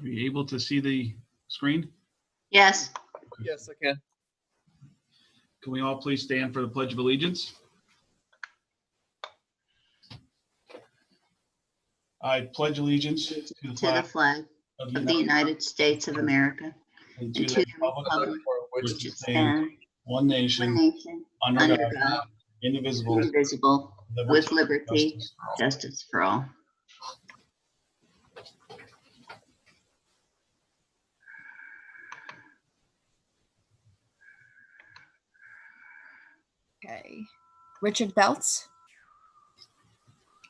Are you able to see the screen? Yes. Yes, I can. Can we all please stand for the Pledge of Allegiance? I pledge allegiance to the To the flag flag of of the United States of America and and to the republic For which it stands, one one nation, nation, under under God, God, indivisible, indivisible, with liberty, justice for all. justice for all. Okay. Richard Belts,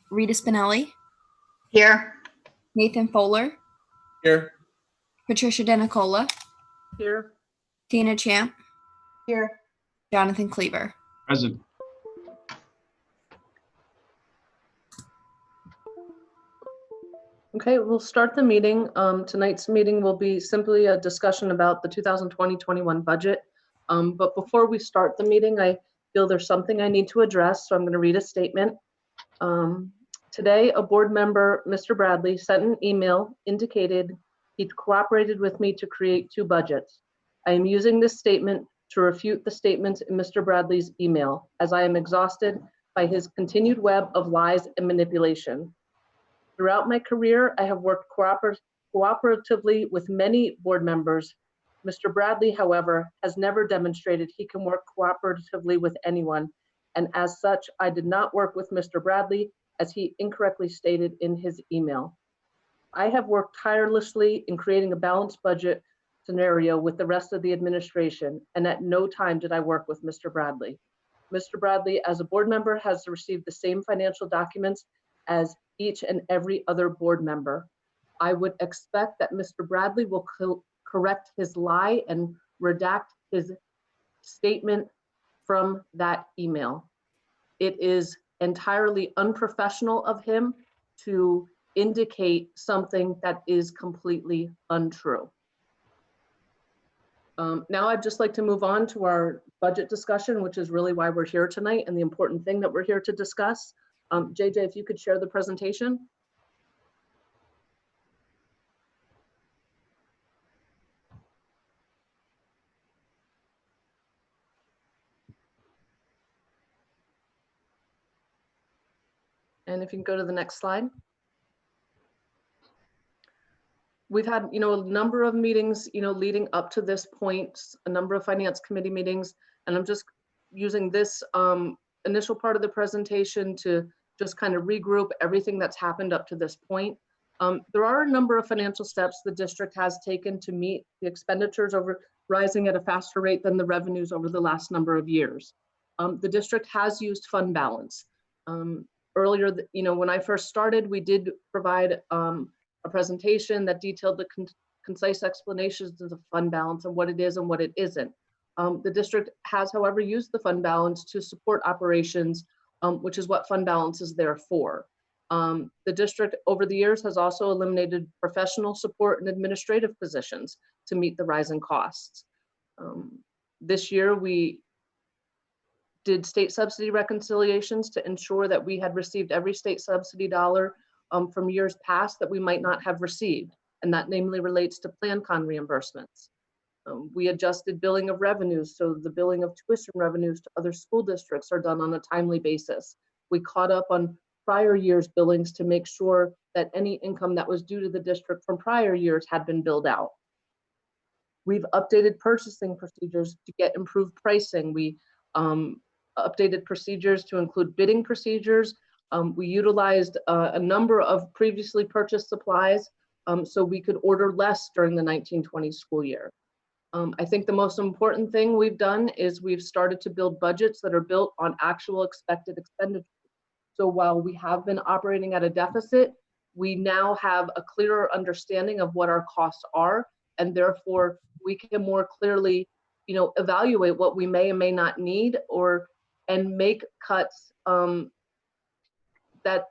Rita Spinelli, Here. Nathan Fowler, Here. Patricia Denicola, Here. Tina Champ, Here. Jonathan Cleaver. Present. Okay, we'll start the meeting. Tonight's meeting will be simply a discussion about the 2020-21 budget. But before we start the meeting, I feel there's something I need to address, so I'm going to read a statement. Today, a board member, Mr. Bradley, sent an email indicated he'd cooperated with me to create 2 budgets. I am using this statement to refute the statements in Mr. Bradley's email, as I am exhausted by his continued web of lies and manipulation. Throughout my career, I have worked cooperatively with many board members. Mr. Bradley, however, has never demonstrated he can work cooperatively with anyone, and as such, I did not work with Mr. Bradley, as he incorrectly stated in his email. I have worked tirelessly in creating a balanced budget scenario with the rest of the administration, and at no time did I work with Mr. Bradley. Mr. Bradley, as a board member, has received the same financial documents as each and every other board member. I would expect that Mr. Bradley will correct his lie and redact his statement from that email. It is entirely unprofessional of him to indicate something that is completely untrue. Now I'd just like to move on to our budget discussion, which is really why we're here tonight and the important thing that we're here to discuss. JJ, if you could share the presentation. And if you can go to the next slide. We've had, a number of meetings, leading up to this point, a number of finance committee meetings, and I'm just using this initial part of the presentation to just kind of regroup everything that's happened up to this point. There are a number of financial steps the district has taken to meet the expenditures rising at a faster rate than the revenues over the last number of years. The district has used fund balance. Earlier, when I first started, we did provide a presentation that detailed the concise explanations of the fund balance and what it is and what it isn't. The district has, however, used the fund balance to support operations, which is what fund balance is there for. The district over the years has also eliminated professional support and administrative positions to meet the rising costs. This year, we did state subsidy reconciliations to ensure that we had received every state subsidy dollar from years past that we might not have received, and that namely relates to PlanCon reimbursements. We adjusted billing of revenues, so the billing of tuition revenues to other school districts are done on a timely basis. We caught up on prior year's billings to make sure that any income that was due to the district from prior years had been billed out. We've updated purchasing procedures to get improved pricing. We updated procedures to include bidding procedures. We utilized a number of previously purchased supplies so we could order less during the 1920 school year. I think the most important thing we've done is we've started to build budgets that are built on actual expected expenditures. So while we have been operating at a deficit, we now have a clearer understanding of what our costs are, and therefore we can more clearly, evaluate what we may and may not need and make cuts that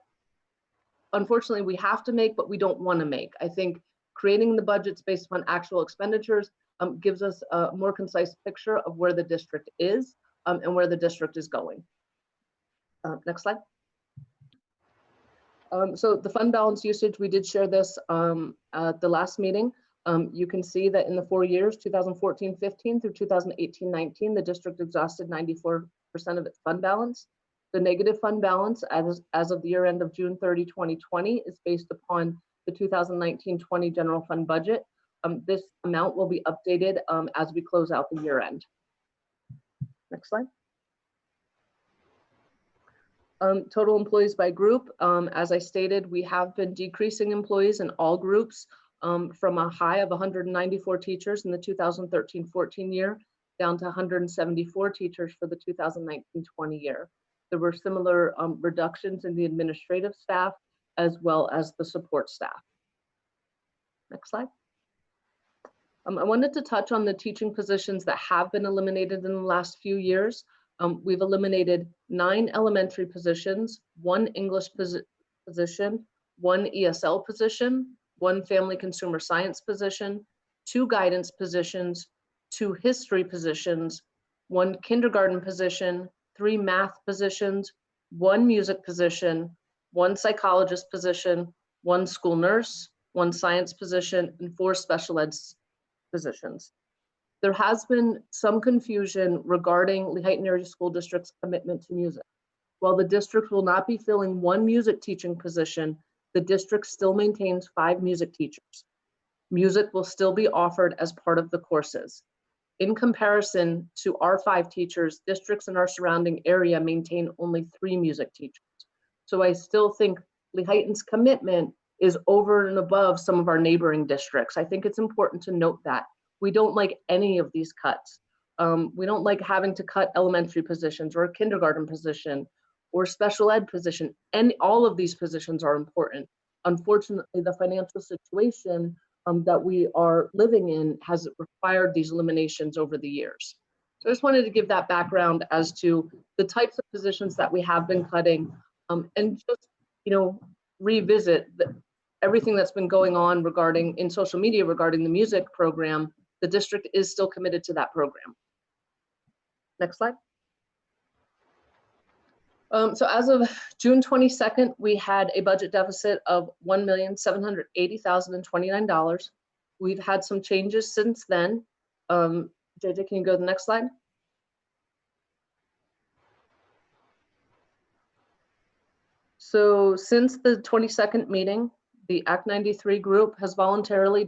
unfortunately we have to make, but we don't want to make. I think creating the budgets based upon actual expenditures gives us a more concise picture of where the district is and where the district is going. Next slide. So the fund balance usage, we did share this at the last meeting. You can see that in the 4 years, 2014-15 through 2018-19, the district exhausted 94% of its fund balance. The negative fund balance as of the year end of June 30, 2020 is based upon the 2019-20 general fund budget. This amount will be updated as we close out the year end. Next slide. Total employees by group. As I stated, we have been decreasing employees in all groups from a high of 194 teachers in the 2013-14 year down to 174 teachers for the 2019-20 year. There were similar reductions in the administrative staff as well as the support staff. Next slide. I wanted to touch on the teaching positions that have been eliminated in the last few years. We've eliminated 9 elementary positions, 1 English position, 1 ESL position, 1 family consumer science position, 2 guidance positions, 2 history positions, 1 kindergarten position, 3 math positions, 1 music position, 1 psychologist position, 1 school nurse, 1 science position, and 4 special ed positions. There has been some confusion regarding Lehighton Area School District's commitment to music. While the district will not be filling 1 music teaching position, the district still maintains 5 music teachers. Music will still be offered as part of the courses. In comparison to our 5 teachers, districts in our surrounding area maintain only 3 music teachers. So I still think Lehighton's commitment is over and above some of our neighboring districts. I think it's important to note that. We don't like any of these cuts. We don't like having to cut elementary positions or a kindergarten position or special ed position. And all of these positions are important. Unfortunately, the financial situation that we are living in has required these eliminations over the years. So I just wanted to give that background as to the types of positions that we have been cutting and just, revisit everything that's been going on regarding in social media regarding the music program. The district is still committed to that program. Next slide. So as of June 22nd, we had a budget deficit of $1,780,029. We've had some changes since then. JJ, can you go to the next slide? So since the 22nd meeting, the Act 93 group has voluntarily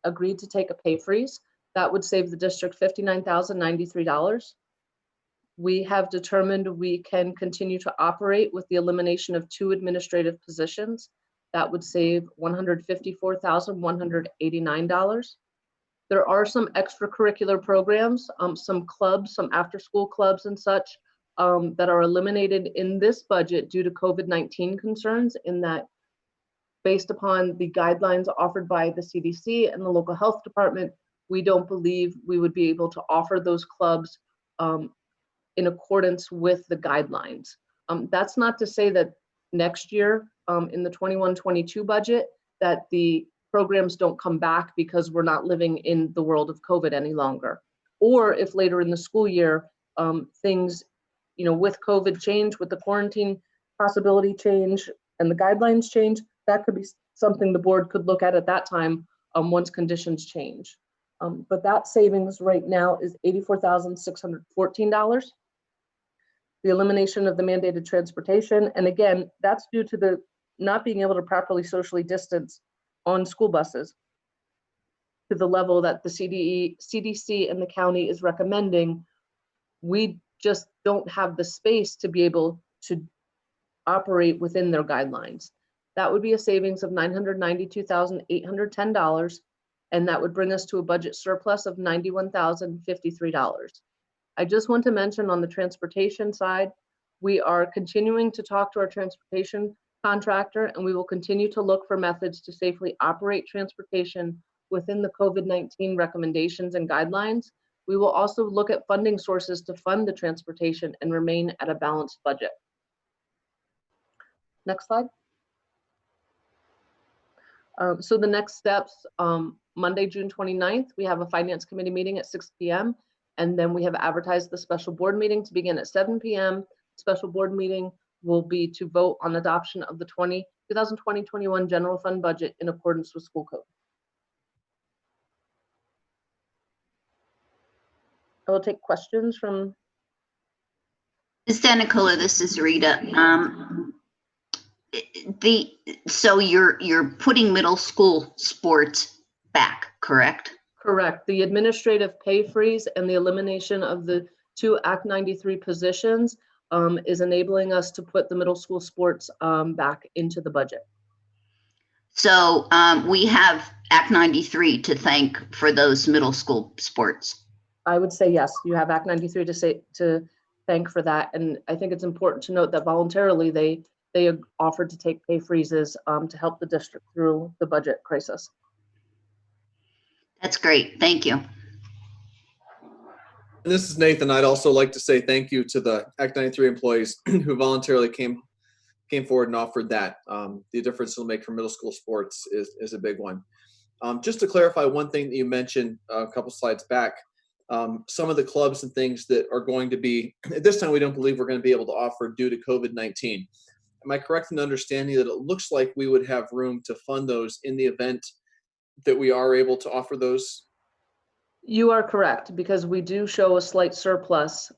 agreed to take a pay freeze. That would save the district $59,093. We have determined we can continue to operate with the elimination of 2 administrative positions. That would save $154,189. There are some extracurricular programs, some clubs, some after-school clubs and such that are eliminated in this budget due to COVID-19 concerns, in that based upon the guidelines offered by the CDC and the local health department, we don't believe we would be able to offer those clubs in accordance with the guidelines. That's not to say that next year in the 21-22 budget that the programs don't come back because we're not living in the world of COVID any longer. Or if later in the school year, things, with COVID change, with the quarantine possibility change and the guidelines change, that could be something the board could look at that time once conditions change. But that savings right now is $84,614. The elimination of the mandated transportation. And again, that's due to the not being able to properly socially distance on school buses to the level that the CDC and the county is recommending. We just don't have the space to be able to operate within their guidelines. That would be a savings of $992,810, and that would bring us to a budget surplus of $91,053. I just want to mention on the transportation side, we are continuing to talk to our transportation contractor, and we will continue to look for methods to safely operate transportation within the COVID-19 recommendations and guidelines. We will also look at funding sources to fund the transportation and remain at a balanced budget. Next slide. So the next steps, Monday, June 29th, we have a finance committee meeting at 6 p.m. And then we have advertised the special board meeting to begin at 7 p.m. Special board meeting will be to vote on adoption of the 2020-21 general fund budget in accordance with school code. I will take questions from, Ms. Denicola, this is Rita. So you're putting middle school sports back, correct? correct, the administrative pay freeze and the elimination of the 2 Act 93 positions is enabling us to put the middle school sports back into the budget. So we have Act 93 to thank for those middle school sports. I would say yes, you have Act 93 to thank for that. And I think it's important to note that voluntarily they offered to take pay freezes to help the district through the budget crisis. That's great. Thank you. And this is Nathan. I'd also like to say thank you to the Act 93 employees who voluntarily came forward and offered that. The difference it'll make for middle school sports is a big one. Just to clarify one thing that you mentioned a couple slides back, some of the clubs and things that are going to be, at this time we don't believe we're going to be able to offer due to COVID-19. Am I correct in understanding that it looks like we would have room to fund those in the event that we are able to offer those? You are correct, because we do show a slight surplus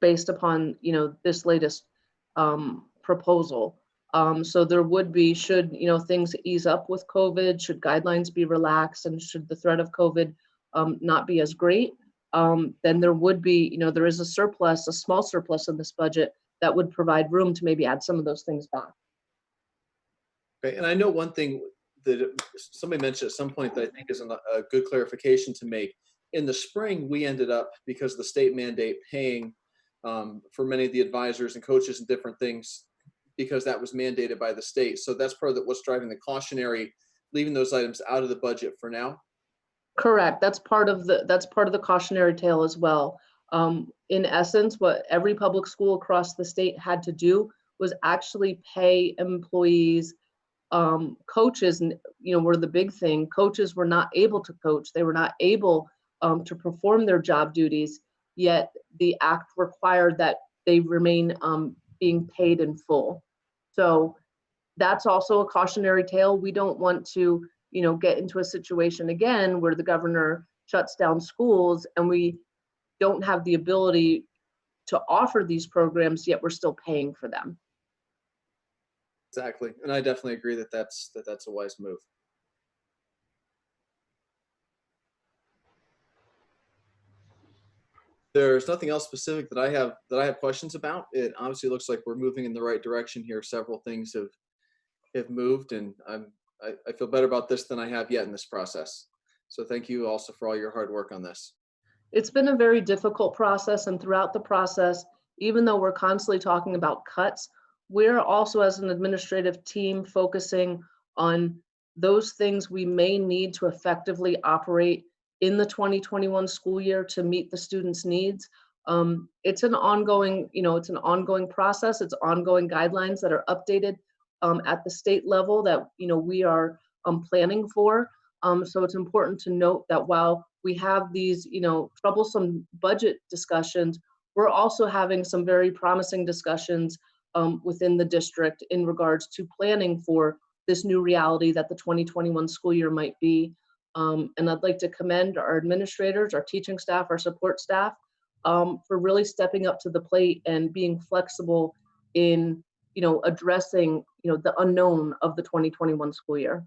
based upon, this latest proposal. So there would be, should, things ease up with COVID, should guidelines be relaxed, and should the threat of COVID not be as great, then there would be, there is a surplus, a small surplus in this budget that would provide room to maybe add some of those things back. Okay, and I know one thing that somebody mentioned at some point that I think is a good clarification to make. In the spring, we ended up, because of the state mandate, paying for many of the advisors and coaches and different things, because that was mandated by the state. So that's part of what's driving the cautionary, leaving those items out of the budget for now. Correct. That's part of the cautionary tale as well. In essence, what every public school across the state had to do was actually pay employees. Coaches, were the big thing. Coaches were not able to coach. They were not able to perform their job duties, yet the act required that they remain being paid in full. So that's also a cautionary tale. We don't want to, get into a situation again where the governor shuts down schools and we don't have the ability to offer these programs, yet we're still paying for them. Exactly, and I definitely agree that that's a wise move. There's nothing else specific that I have questions about. It obviously looks like we're moving in the right direction here. Several things have moved, and I feel better about this than I have yet in this process. So thank you also for all your hard work on this. It's been a very difficult process, and throughout the process, even though we're constantly talking about cuts, we're also, as an administrative team, focusing on those things we may need to effectively operate in the 2021 school year to meet the students' needs. It's an ongoing, process. It's ongoing guidelines that are updated at the state level that we are planning for. So it's important to note that while we have these troublesome budget discussions, we're also having some very promising discussions within the district in regards to planning for this new reality that the 2021 school year might be. And I'd like to commend our administrators, our teaching staff, our support staff for really stepping up to the plate and being flexible in addressing the unknown of the 2021 school year.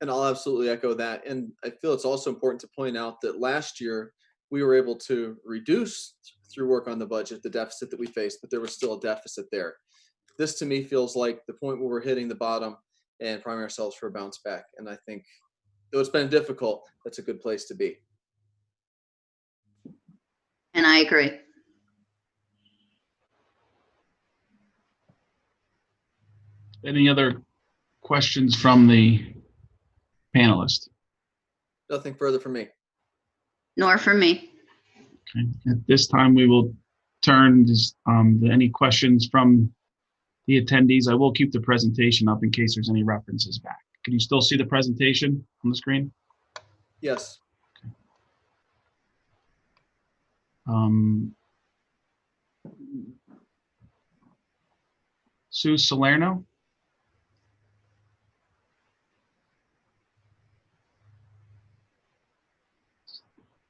And I'll absolutely echo that. And I feel it's also important to point out that last year we were able to reduce through work on the budget the deficit that we faced, but there was still a deficit there. This to me feels like the point where we're hitting the bottom and priming ourselves for a bounce back. And I think, though it's been difficult, that's a good place to be. And I agree. Any other questions from the panelists? Nothing further from me. Nor for me. Okay. At this time, we will turn to any questions from the attendees. I will keep the presentation up in case there's any references back. Can you still see the presentation on the screen? Yes. Sue Salerno.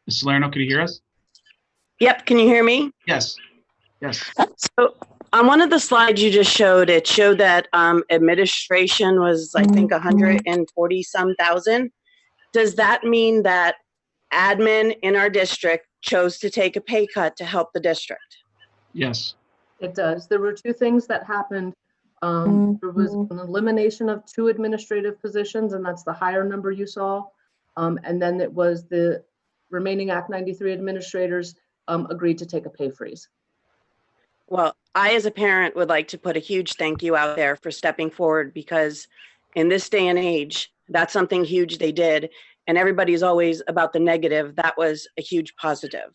Ms. Salerno, can you hear us? Yep, can you hear me? Yes. Yes. So on one of the slides you just showed, it showed that administration was, I think, 140 some thousand. Does that mean that admin in our district chose to take a pay cut to help the district? Yes. It does. There were two things that happened. There was an elimination of 2 administrative positions, and that's the higher number you saw. And then it was the remaining Act 93 administrators agreed to take a pay freeze. Well, I, as a parent, would like to put a huge thank you out there for stepping forward, because in this day and age, that's something huge they did. And everybody's always about the negative. That was a huge positive.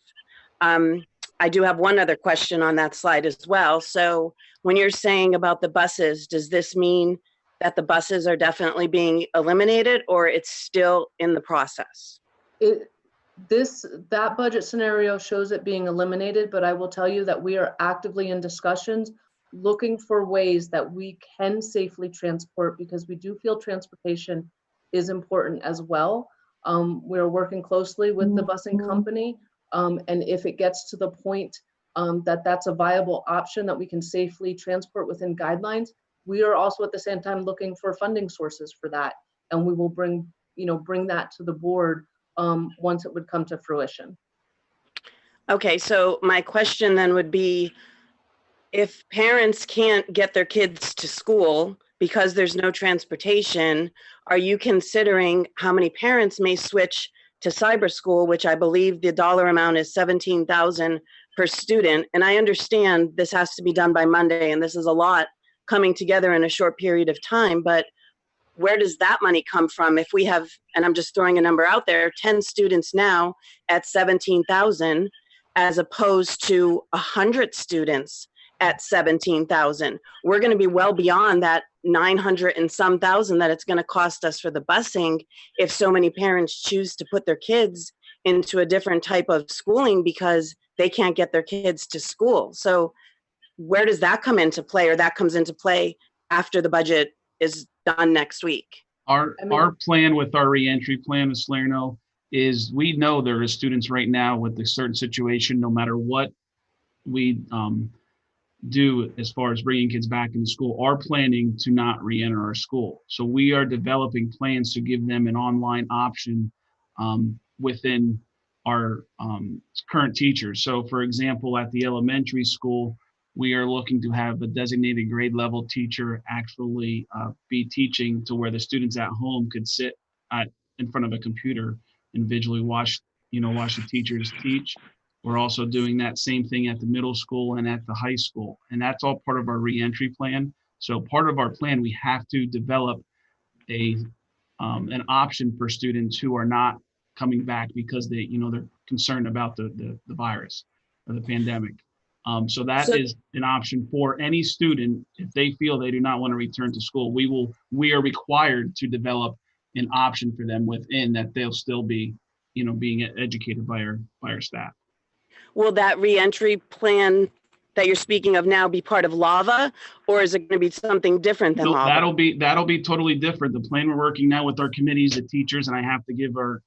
I do have one other question on that slide as well. So when you're saying about the buses, does this mean that the buses are definitely being eliminated, or it's still in the process? That budget scenario shows it being eliminated, but I will tell you that we are actively in discussions looking for ways that we can safely transport, because we do feel transportation is important as well. We're working closely with the busing company, and if it gets to the point that that's a viable option that we can safely transport within guidelines, we are also at the same time looking for funding sources for that, and we will bring that to the board once it would come to fruition. Okay, so my question then would be, if parents can't get their kids to school because there's no transportation, are you considering how many parents may switch to cyber school, which I believe the dollar amount is $17,000 per student? And I understand this has to be done by Monday, and this is a lot coming together in a short period of time, but where does that money come from? If we have, and I'm just throwing a number out there, 10 students now at 17,000, as opposed to 100 students at 17,000, we're going to be well beyond that 900 and some thousand that it's going to cost us for the busing if so many parents choose to put their kids into a different type of schooling because they can't get their kids to school. So where does that come into play, or that comes into play after the budget is done next week? Our plan with our reentry plan, Ms. Salerno, is we know there are students right now with a certain situation, no matter what we do as far as bringing kids back into school, are planning to not re-enter our school. So we are developing plans to give them an online option within our current teachers. So for example, at the elementary school, we are looking to have a designated grade level teacher actually be teaching to where the students at home could sit in front of a computer and visually watch the teachers teach. We're also doing that same thing at the middle school and at the high school. And that's all part of our reentry plan. So part of our plan, we have to develop an option for students who are not coming back because they're concerned about the virus or the pandemic. So that is an option for any student. If they feel they do not want to return to school, we are required to develop an option for them within that they'll still be, being educated by our staff. Will that reentry plan that you're speaking of now be part of LAVA, or is it going to be something different than LAVA? That'll be totally different. The plan we're working now with our committees, the teachers, and I have to give our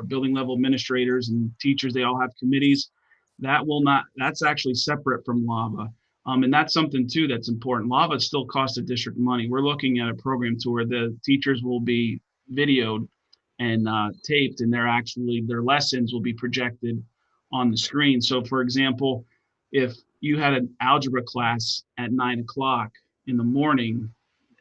building level administrators and teachers, they all have committees. That's actually separate from LAVA. And that's something too that's important. LAVA still costs the district money. We're looking at a program to where the teachers will be videoed and taped, and their lessons will be projected on the screen. So for example, if you had an algebra class at 9 o'clock in the morning,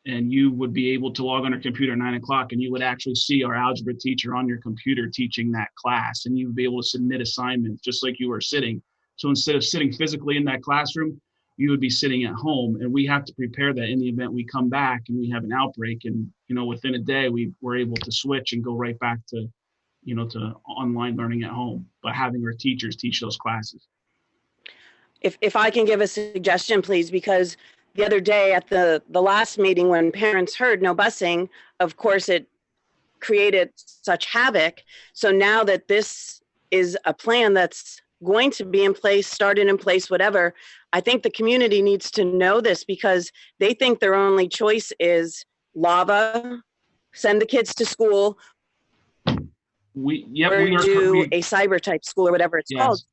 and you would be able to log on your computer at 9 o'clock, and you would actually see our algebra teacher on your computer teaching that class, and you would be able to submit assignments just like you were sitting. So instead of sitting physically in that classroom, you would be sitting at home, and we have to prepare that in the event we come back and we have an outbreak, and within a day we were able to switch and go right back to online learning at home, but having our teachers teach those classes. If I can give a suggestion, please, because the other day at the last meeting when parents heard no busing, of course, it created such havoc. So now that this is a plan that's going to be in place, started in place, whatever. I think the community needs to know this because they think their only choice is lava, send the kids to school, We or are do a cyber type school or whatever it's called yes.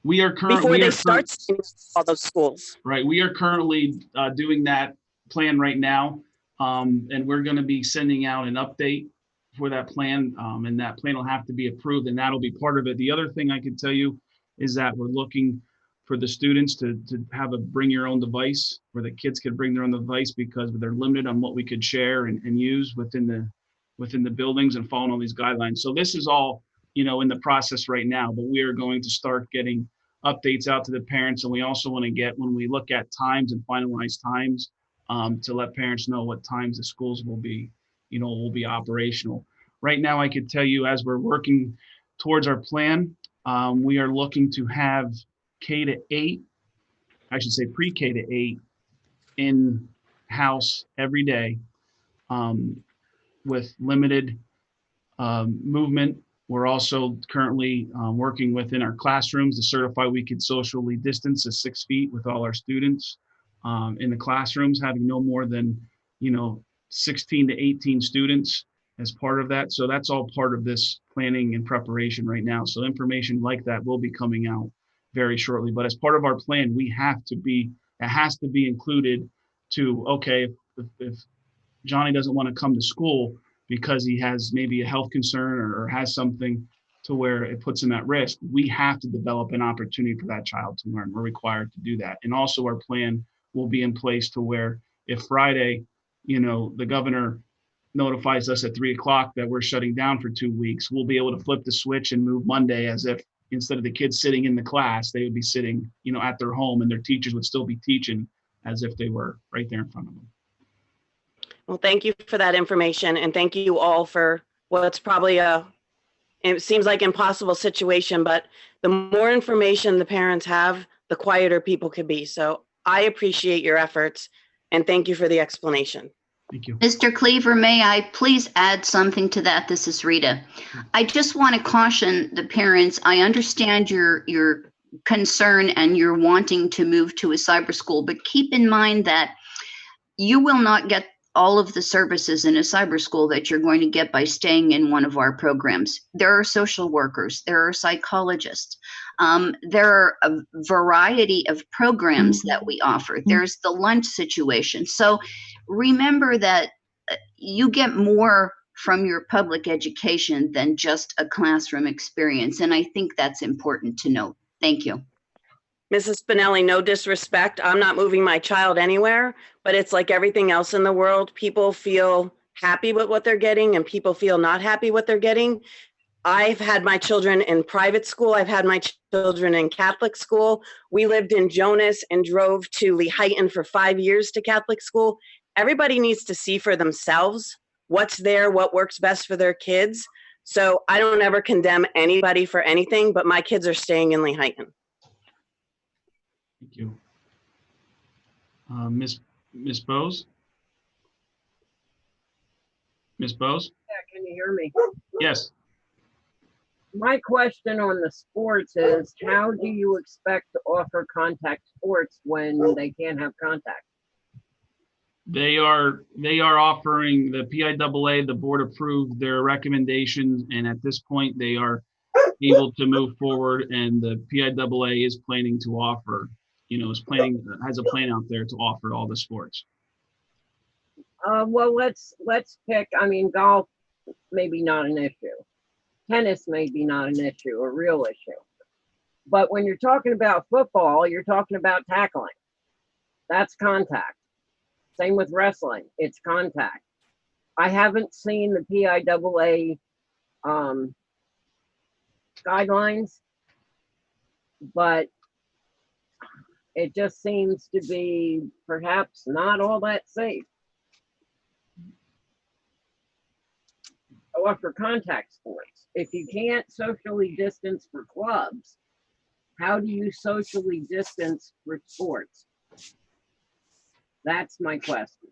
We are before they start all those schools. Right. We are currently doing that plan right now. And we're going to be sending out an update for that plan. And that plan will have to be approved and that'll be part of it. The other thing I can tell you is that we're looking for the students to have a bring your own device where the kids can bring their own device because they're limited on what we could share and use within the buildings and following all these guidelines. So this is all, in the process right now, but we are going to start getting updates out to the parents. And we also want to get, when we look at times and finalize times, to let parents know what times the schools will be operational. Right now, I could tell you as we're working towards our plan, we are looking to have K-8, I should say pre-K to 8 in house every day with limited movement. We're also currently working within our classrooms to certify we could socially distance to 6 feet with all our students in the classrooms, having no more than 16 to 18 students as part of that. So that's all part of this planning and preparation right now. So information like that will be coming out very shortly. But as part of our plan, it has to be included to, okay, if Johnny doesn't want to come to school because he has maybe a health concern or has something to where it puts him at risk, we have to develop an opportunity for that child to learn. We're required to do that. And also our plan will be in place to where if Friday, the governor notifies us at 3:00 that we're shutting down for 2 weeks, we'll be able to flip the switch and move Monday as if instead of the kids sitting in the class, they would be sitting, at their home and their teachers would still be teaching as if they were right there in front of them. Well, thank you for that information. And thank you all for what's probably it seems like impossible situation, but the more information the parents have, the quieter people could be. So I appreciate your efforts and thank you for the explanation. Thank you. Mr. Cleaver, may I please add something to that? This is Rita. I just want to caution the parents. I understand your concern and you're wanting to move to a cyber school, but keep in mind that you will not get all of the services in a cyber school that you're going to get by staying in one of our programs. There are social workers, there are psychologists, there are a variety of programs that we offer. There's the lunch situation. So remember that you get more from your public education than just a classroom experience. And I think that's important to note. Thank you. Mrs. Spinelli, no disrespect. I'm not moving my child anywhere, but it's like everything else in the world. People feel happy with what they're getting and people feel not happy what they're getting. I've had my children in private school. I've had my children in Catholic school. We lived in Jonas and drove to Lehighton for 5 years to Catholic school. Everybody needs to see for themselves what's there, what works best for their kids. So I don't ever condemn anybody for anything, but my kids are staying in Lehighton. Thank you. Miss Bose? Miss Bose? Yeah, can you hear me? Yes. My question on the sports is, how do you expect to offer contact sports when they can't have contact? They are offering the PIAA, the board approved their recommendations, and at this point they are able to move forward, and the PIAA is planning to offer, has a plan out there to offer all the sports. Well, let's pick, golf, maybe not an issue. Tennis may be not an issue, a real issue. But when you're talking about football, you're talking about tackling. That's contact. Same with wrestling, it's contact. I haven't seen the PIAA guidelines, but it just seems to be perhaps not all that safe. Offer contact sports. If you can't socially distance for clubs, how do you socially distance for sports? That's my question.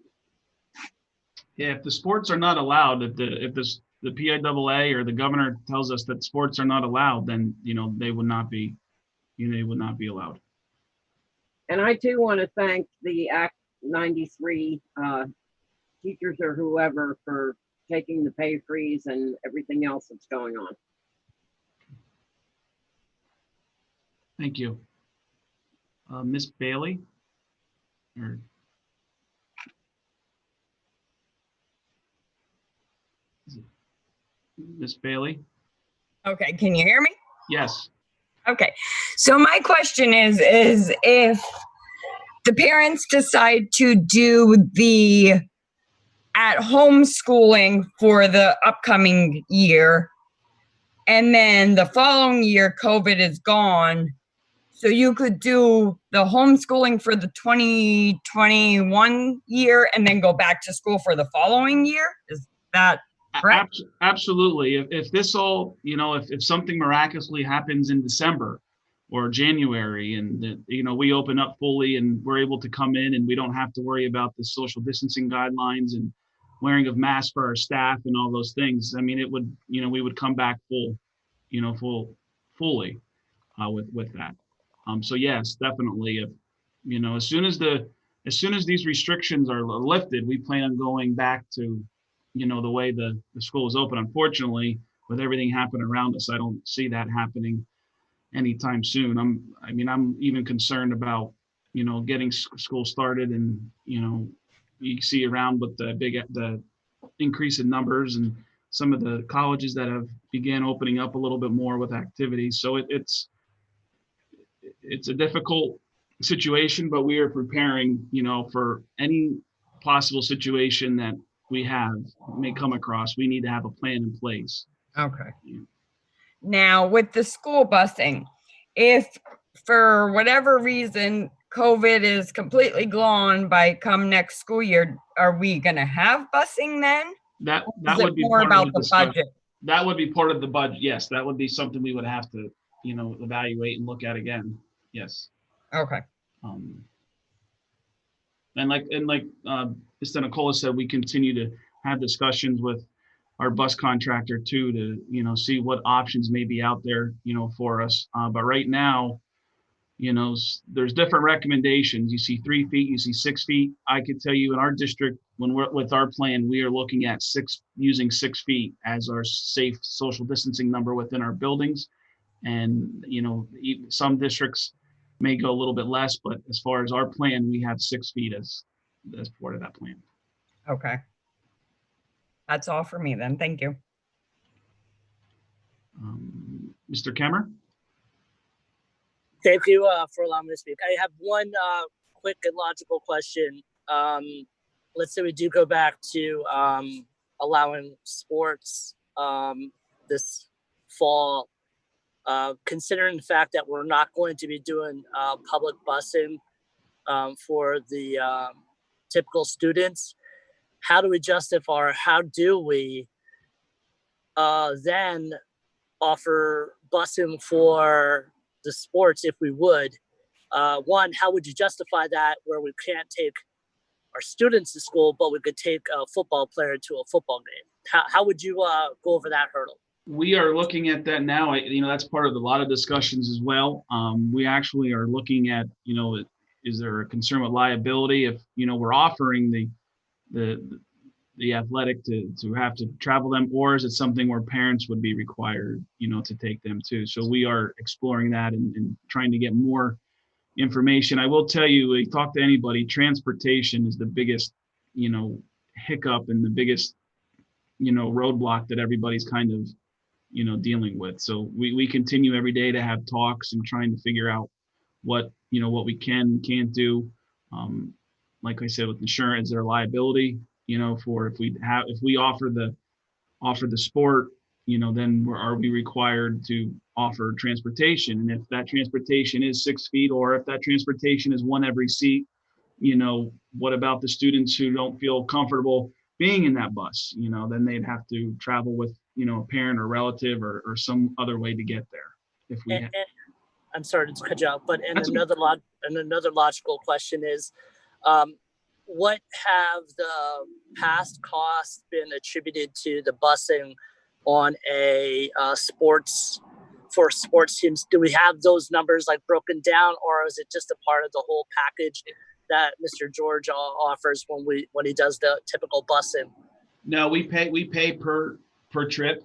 Yeah, if the sports are not allowed, if the PIAA or the governor tells us that sports are not allowed, then, they would not be, they would not be allowed. And I too want to thank the Act 93 teachers or whoever for taking the pay freeze and everything else that's going on. Thank you. Miss Bailey? Or Miss Bailey? Okay, can you hear me? Yes. Okay, so my question is if the parents decide to do the at-home schooling for the upcoming year, and then the following year COVID is gone, so you could do the homeschooling for the 2021 year and then go back to school for the following year? Is that correct? Absolutely. If this all, if something miraculously happens in December or January and, we open up fully and we're able to come in and we don't have to worry about the social distancing guidelines and wearing of masks for our staff and all those things, I mean, it would, we would come back fully with that. So yes, definitely. If, as soon as these restrictions are lifted, we plan on going back to, the way the school is open. Unfortunately, with everything happening around us, I don't see that happening anytime soon. I'm even concerned about, getting school started and, you see around with the increase in numbers and some of the colleges that have began opening up a little bit more with activities. So it's a difficult situation, but we are preparing, for any possible situation that we may come across. We need to have a plan in place. Okay. Now, with the school busing, if for whatever reason COVID is completely gone by come next school year, are we going to have busing then? That Is would it be more part about of the discussion. budget? That would be part of the budget. Yes, that would be something we would have to, evaluate and look at again. Yes. Okay. And like Mr. Nicola said, we continue to have discussions with our bus contractor too, to, see what options may be out there, for us. But right now, there's different recommendations. You see 3 feet, you see 6 feet. I could tell you in our district, when we're with our plan, we are looking at using 6 feet as our safe social distancing number within our buildings. And, some districts may go a little bit less, but as far as our plan, we have 6 feet as part of that plan. Okay. That's all for me then. Thank you. Mr. Kemmer? Thank you for allowing me to speak. I have one quick and logical question. Let's say we do go back to allowing sports this fall, considering the fact that we're not going to be doing public busing for the typical students. How do we justify, or how do we then offer busing for the sports if we would? One, how would you justify that where we can't take our students to school, but we could take a football player to a football game? How would you go over that hurdle? We are looking at that now. That's part of a lot of discussions as well. We actually are looking at, is there a concern with liability if, we're offering the athletic to have to travel them, or is it something where parents would be required, to take them too? So we are exploring that and trying to get more information. I will tell you, we talk to anybody, transportation is the biggest, hiccup and the biggest, roadblock that everybody's kind of, dealing with. So we continue every day to have talks and trying to figure out what we can and can't do. Like I said, with insurance, their liability, for if we offer the sport, then are we required to offer transportation? And if that transportation is 6 feet, or if that transportation is one every seat, what about the students who don't feel comfortable being in that bus? Then they'd have to travel with, a parent or relative or some other way to get there. If we I'm sorry to cut you off, but another logical question is, what have the past costs been attributed to the busing on a sports teams? Do we have those numbers like broken down, or is it just a part of the whole package that Mr. George offers when he does the typical busing? No, we pay per trip.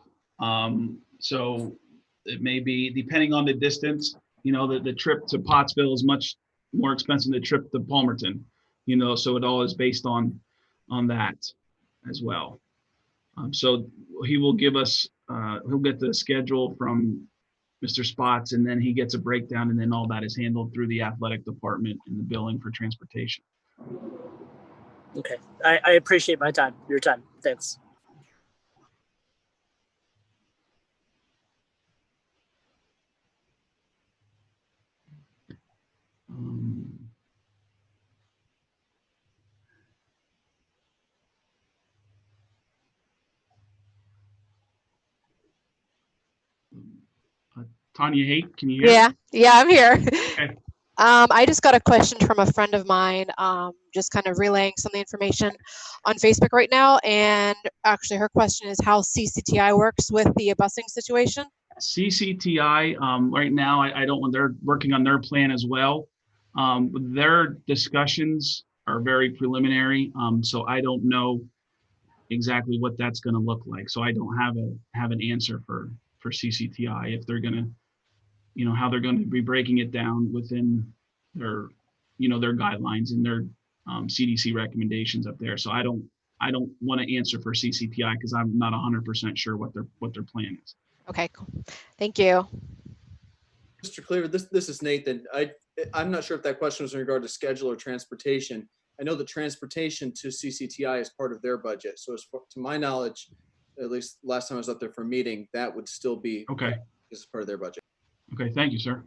So it may be depending on the distance. The trip to Pottsville is much more expensive than the trip to Palmerton. So it all is based on that as well. So he will give us. He'll get the schedule from Mr. Spots, and then he gets a breakdown, and then all that is handled through the athletic department and the billing for transportation. Okay, I appreciate your time. Thanks. Tanya Haight, can you hear? Yeah, I'm here. Okay. I just got a question from a friend of mine, just kind of relaying some of the information on Facebook right now. And actually, her question is how CCTI works with the busing situation. CCTI, right now, I don't want, they're working on their plan as well. Their discussions are very preliminary, so I don't know exactly what that's going to look like. So I don't have an answer for CCTI if they're going to, how they're going to be breaking it down within their, their guidelines and their CDC recommendations up there. So I don't want to answer for CCTI because I'm not 100% sure what their plan is. Okay, cool. Thank you. Mr. Cleaver, this is Nathan. I'm not sure if that question was in regard to schedule or transportation. I know that transportation to CCTI is part of their budget. So to my knowledge, at least last time I was up there for a meeting, that would still be okay. This is part of their budget. Okay, thank you, sir.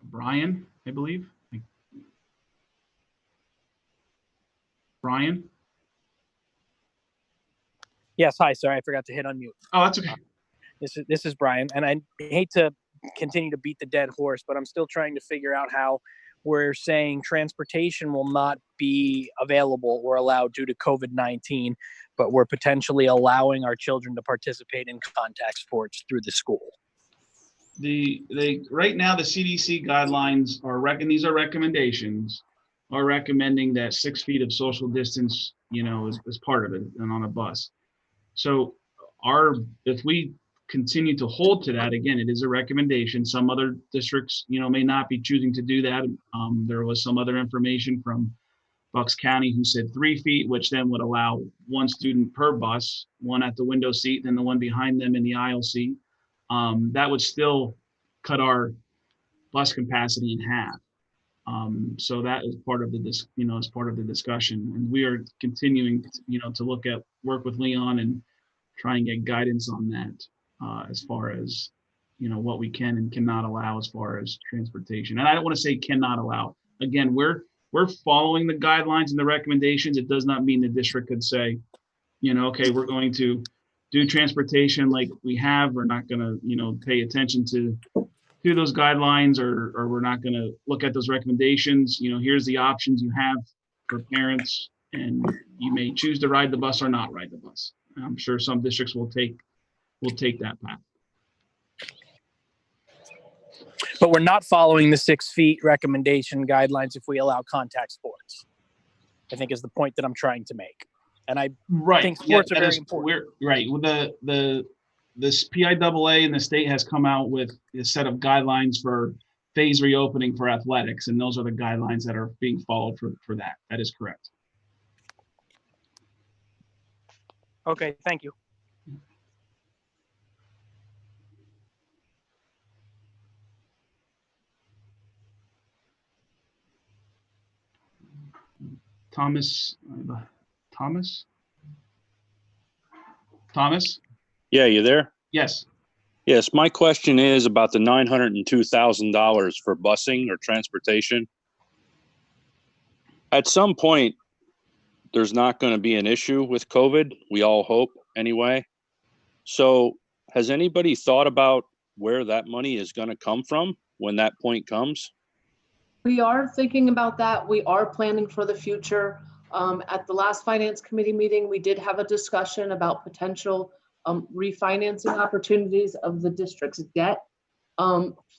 Brian, I believe. Brian? Yes, hi, sorry, I forgot to hit unmute. Oh, that's okay. This is Brian, and I hate to continue to beat the dead horse, but I'm still trying to figure out how we're saying transportation will not be available or allowed due to COVID-19, but we're potentially allowing our children to participate in contact sports through the school. Right now the CDC guidelines these are recommendations, are recommending that 6 feet of social distance, is part of it and on a bus. So if we continue to hold to that, again, it is a recommendation. Some other districts, may not be choosing to do that. There was some other information from Bucks County who said 3 feet, which then would allow one student per bus, one at the window seat, then the one behind them in the aisle seat. That would still cut our bus capacity in half. So that is part of the discussion, and we are continuing to work with Leon and try and get guidance on that as far as what we can and cannot allow as far as transportation. And I don't want to say cannot allow. Again, we're following the guidelines and the recommendations. It does not mean the district could say, okay, we're going to do transportation like we have. We're not going to pay attention to those guidelines, or we're not going to look at those recommendations. Here's the options you have for parents, and you may choose to ride the bus or not ride the bus. I'm sure some districts will take that path. But we're not following the 6 feet recommendation guidelines if we allow contact sports, I think is the point that I'm trying to make. And I think sports are very important. Right. This PIAA and the state has come out with a set of guidelines for phase reopening for athletics, and those are the guidelines that are being followed for that. That is correct. Okay, thank you. Thomas? Yeah, you there? Yes. Yes, my question is about the $902,000 for busing or transportation. At some point, there's not going to be an issue with COVID, we all hope, anyway. So has anybody thought about where that money is going to come from when that point comes? We are thinking about that. We are planning for the future. At the last Finance Committee meeting, we did have a discussion about potential refinancing opportunities of the district's debt.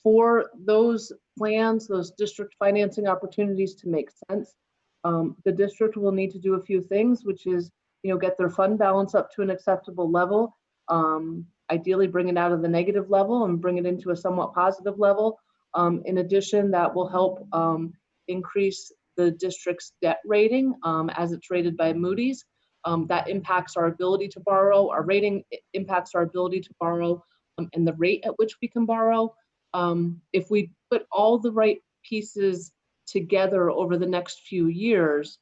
For those plans, those district financing opportunities to make sense, the district will need to do a few things, which is, get their fund balance up to an acceptable level. Ideally bring it out of the negative level and bring it into a somewhat positive level. In addition, that will help increase the district's debt rating as it's rated by Moody's. That impacts our ability to borrow. Our rating impacts our ability to borrow and the rate at which we can borrow. If we put all the right pieces together over the next few years,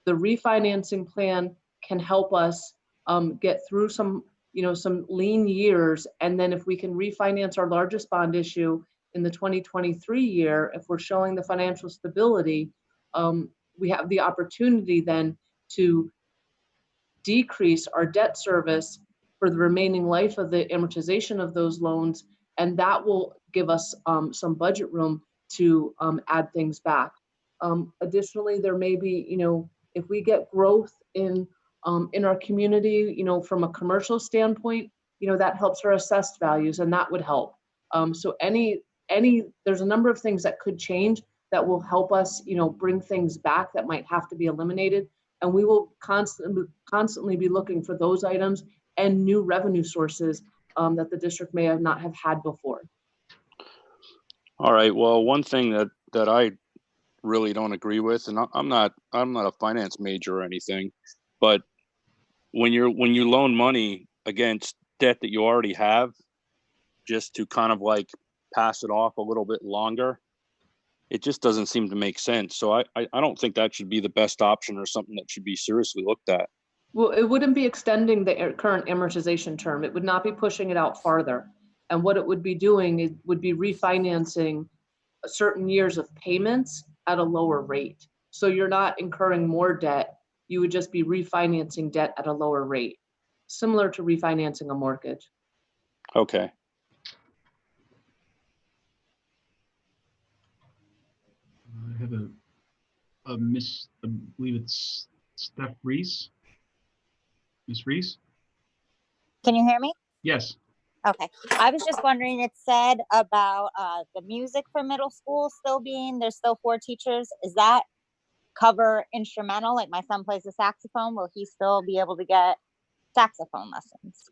the refinancing plan can help us get through some lean years. And then if we can refinance our largest bond issue in the 2023 year, if we're showing the financial stability, we have the opportunity then to decrease our debt service for the remaining life of the amortization of those loans. And that will give us some budget room to add things back. Additionally, there may be, if we get growth in our community, from a commercial standpoint, that helps our assessed values, and that would help. So there's a number of things that could change that will help us, bring things back that might have to be eliminated. And we will constantly be looking for those items and new revenue sources that the district may not have had before. All right. Well, one thing that I really don't agree with, and I'm not a finance major or anything, but when you loan money against debt that you already have, just to kind of like pass it off a little bit longer, it just doesn't seem to make sense. So I don't think that should be the best option or something that should be seriously looked at. Well, it wouldn't be extending the current amortization term. It would not be pushing it out farther. And what it would be doing, it would be refinancing certain years of payments at a lower rate. So you're not incurring more debt. You would just be refinancing debt at a lower rate, similar to refinancing a mortgage. Okay. I have a miss, I believe it's Steph Reese. Miss Reese? Can you hear me? Yes. Okay. I was just wondering, it said about the music for middle school there's still 4 teachers. Is that cover instrumental? Like my son plays the saxophone. Will he still be able to get saxophone lessons?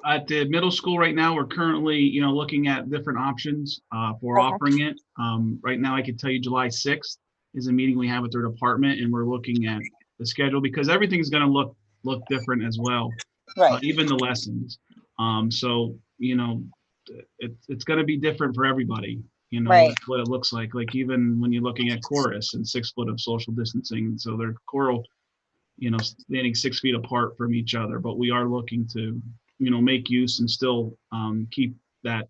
At the middle school right now, we're currently, looking at different options for offering it. Right now, I can tell you July 6th is a meeting we have with their department, and we're looking at the schedule because everything's going to look different as well, right? Even the lessons. So it's going to be different for everybody. Right. What it looks like. Like even when you're looking at chorus and 6 foot of social distancing, so they're choral, standing 6 feet apart from each other. But we are looking to make use and still keep that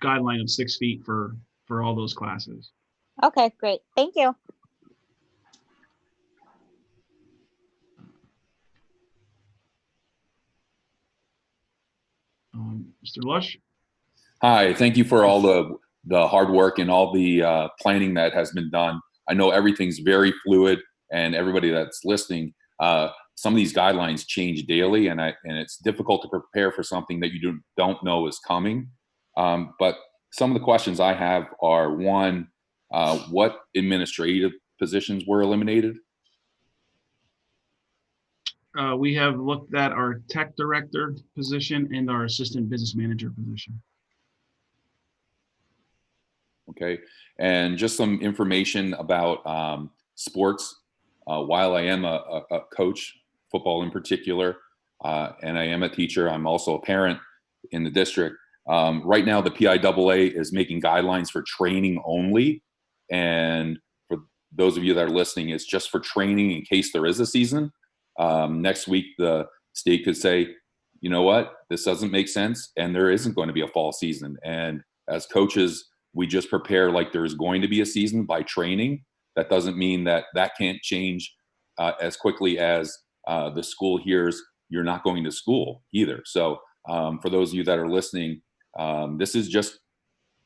guideline of 6 feet for all those classes. Okay, great. Thank you. Mr. Lush? Hi, thank you for all the hard work and all the planning that has been done. I know everything's very fluid, and everybody that's listening, some of these guidelines change daily, and it's difficult to prepare for something that you don't know is coming. But some of the questions I have are, one, what administrative positions were eliminated? We have looked at our tech director position and our assistant business manager position. Okay, and just some information about sports. While I am a coach, football in particular, and I am a teacher, I'm also a parent in the district. Right now, the PIAA is making guidelines for training only. And for those of you that are listening, it's just for training in case there is a season. Next week, the state could say, you know what, this doesn't make sense, and there isn't going to be a fall season. And as coaches, we just prepare like there's going to be a season by training. That doesn't mean that can't change as quickly as the school hears you're not going to school either. So for those of you that are listening, this is just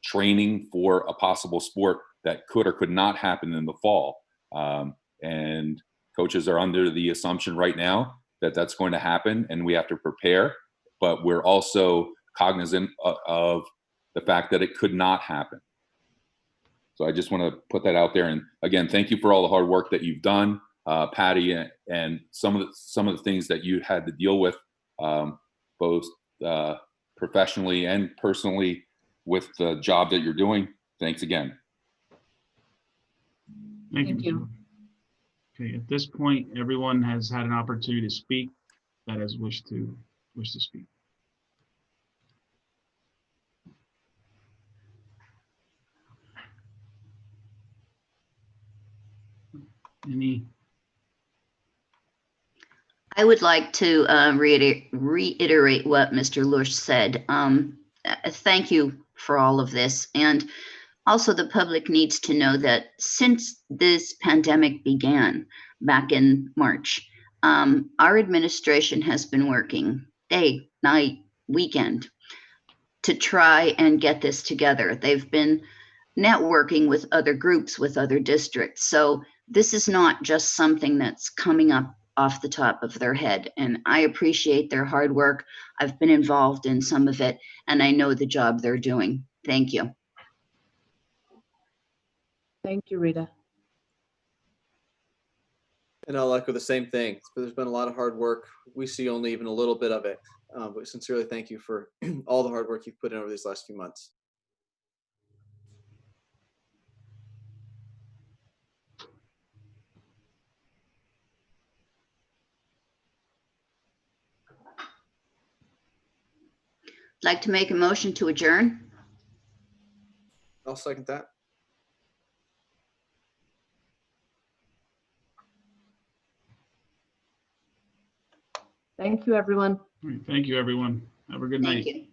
training for a possible sport that could or could not happen in the fall. And coaches are under the assumption right now that that's going to happen and we have to prepare, but we're also cognizant of the fact that it could not happen. So I just want to put that out there. And again, thank you for all the hard work that you've done, Patty, and some of the things that you had to deal with, both professionally and personally with the job that you're doing. Thanks again. Thank you. Okay, at this point, everyone has had an opportunity to speak that has wished to speak. Any? I would like to reiterate what Mr. Lush said. Thank you for all of this. And also the public needs to know that since this pandemic began back in March, our administration has been working day, night, weekend to try and get this together. They've been networking with other groups, with other districts. So this is not just something that's coming up off the top of their head. And I appreciate their hard work. I've been involved in some of it, and I know the job they're doing. Thank you. Thank you, Rita. And I'll echo the same thing. There's been a lot of hard work. We see only even a little bit of it. But sincerely, thank you for all the hard work you've put in over these last few months. Like to make a motion to adjourn? I'll second that. Thank you, everyone. All right, thank you, everyone. Have a good night. Thank you.